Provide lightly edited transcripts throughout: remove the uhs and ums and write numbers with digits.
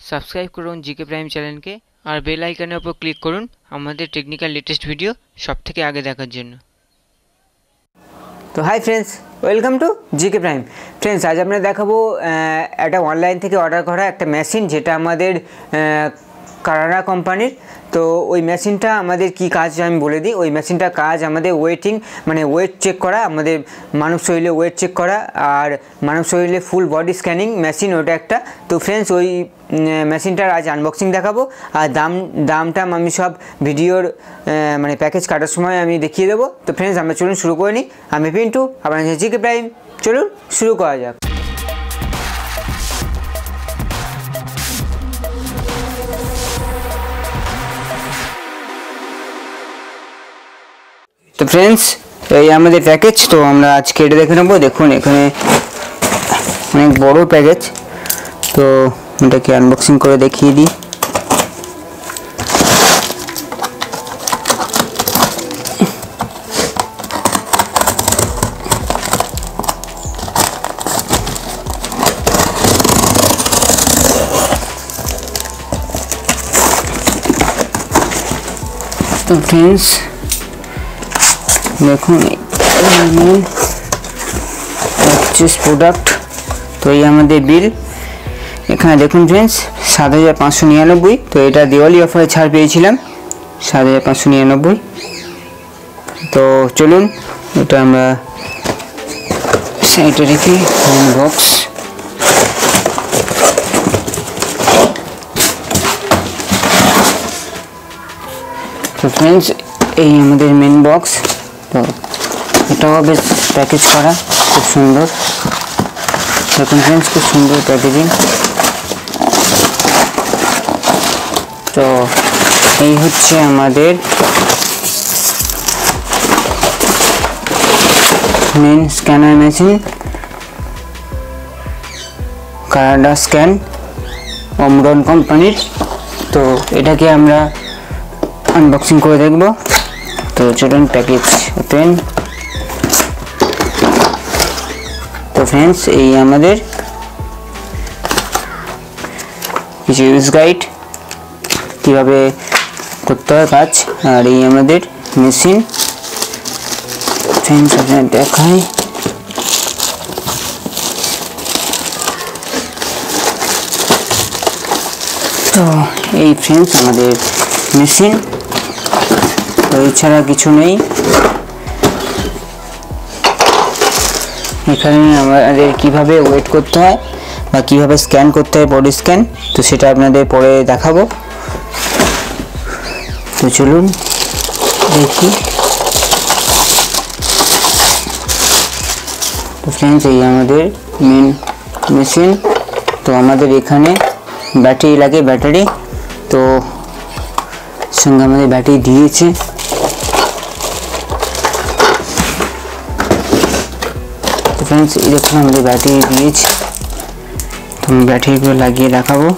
Subscribe করুন GK prime চ্যানেলকে আর bell আইকনের উপর ক্লিক করুন আমাদের টেকনিক্যাল লেটেস্ট ভিডিও সবথেকে আগে দেখার জন্য। তো hi friends, welcome to GK prime. Friends, আজ আমরা দেখাবো একটা অনলাইন থেকে অর্ডার করা একটা মেশিন, যেটা আমাদের কারানা কোম্পানির। তো ওই মেশিনটা আমাদের কি কাজ আমি বলে দিই। ওই মেশিনটা কাজ আমাদের ওয়েটিং মানে ওয়েট চেক করা, আমাদের মানব শরীরে ওয়েট চেক করা আর মানব শরীরে ফুল বডি স্ক্যানিং মেশিন, ওটা একটা। তো ফ্রেন্ডস, ওই মেশিনটার আজ আনবক্সিং দেখাবো আর দামটা আমি সব ভিডিওর মানে প্যাকেজ কাটার সময় আমি দেখিয়ে দেবো। তো ফ্রেন্ডস, আমরা চলুন শুরু করে নিই। আমি পিন্টু, আপনার জিকে প্রাইম। চলুন শুরু করা যাক। তো ফ্রেন্ডস, এই আমাদের প্যাকেজ। তো আমরা আজকে এটা দেখে নেবো। দেখুন, এখানে অনেক বড় প্যাকেজ। তো এটাকে আনবক্সিং করে দেখিয়ে দিই। তো ফ্রেন্ডস দেখুন, পারচেস প্রোডাক্ট। তো এই আমাদের বিল। এখানে দেখুন ফ্রেন্ডস, ৭৫৯৯। তো এটা দিওয়ালি অফারে ছাড় পেয়েছিলাম, ৭৫৯৯। তো চলুন এটা আমরা সাইডে রেখে বক্স। তো ফ্রেন্ডস, এই আমাদের মেন বক্স। তো এটাও বেশ প্যাকেজ করা, খুব সুন্দর। দেখুন ফ্রেন্ডস, খুব সুন্দর প্যাকেজিং। তো এই হচ্ছে আমাদের main scanner machine, Canada scan, Omron কোম্পানির। তো এটাকে আমরা আনবক্সিং করে দেখব। তো চলুন প্যাকেজ ওপেন। তো ফ্রেন্ডস, এই আমাদের কিছু ইউজ গাইড, কীভাবে করতে হয় কাজ। আর এই আমাদের মেশিন। ফ্রেন্ডস, আপনার দেখাই। তো এই ফ্রেন্ডস আমাদের মেশিন। তো এছাড়া কিছু নেই এখানে। আমাদের কিভাবে ওয়েট করতে হয় বা কিভাবে স্ক্যান করতে হয় বডি স্ক্যান, তো সেটা আপনাদের পরে দেখাবো। তো চলুন দেখি। তো ফ্রেন্ডস, এই আমাদের মেন মেশিন। তো আমাদের এখানে ব্যাটারি লাগে, ব্যাটারি। তো সঙ্গে আমাদের ব্যাটারি দিয়েছে। তো ফ্রেন্ডস, এই দেখুন আমাদের ব্যাটারি দিয়েছে। তো আমি ব্যাটারিগুলো লাগিয়ে দেখাবো।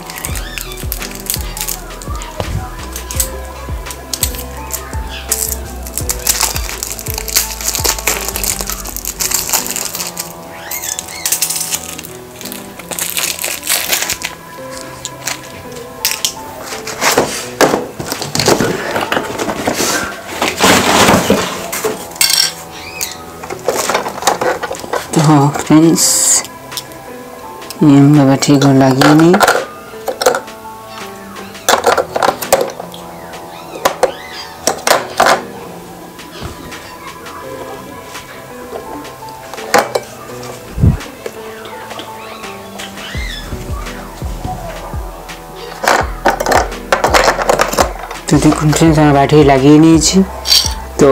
তো ফ্রেন্ডস, আমরা ব্যাটারিগুলো লাগিয়ে নিই। তো দেখুন ফ্রেন্ডস, আমরা ব্যাটারি লাগিয়ে নিয়েছি। তো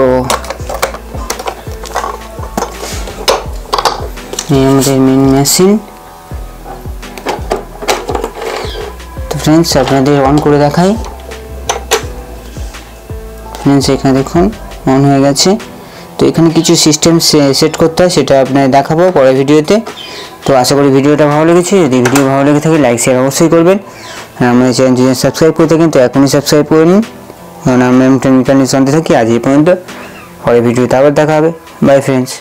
এই আমাদের মেন মেশিন। তো ফ্রেন্ডস, আপনাদের অন করে দেখাই। ফ্রেন্ডস, এখানে দেখুন অন হয়ে গেছে। তো এখানে কিছু সিস্টেম সেট করতে হয়, সেটা আপনাদের দেখাবো পরের ভিডিওতে। তো আশা করি ভিডিওটা ভালো লেগেছে। যদি ভিডিও ভালো লেগে থাকে লাইক শেয়ার অবশ্যই করবেন। আমাদের চ্যানেলটি সাবস্ক্রাইব করে থাকেন তো এখনই সাবস্ক্রাইব করে নিন, কারণ আমরা টেকনিক্যাল নিউজ জানতে থাকি। আজ এই পর্যন্ত, পরের ভিডিওতে আবার দেখা হবে। By friends.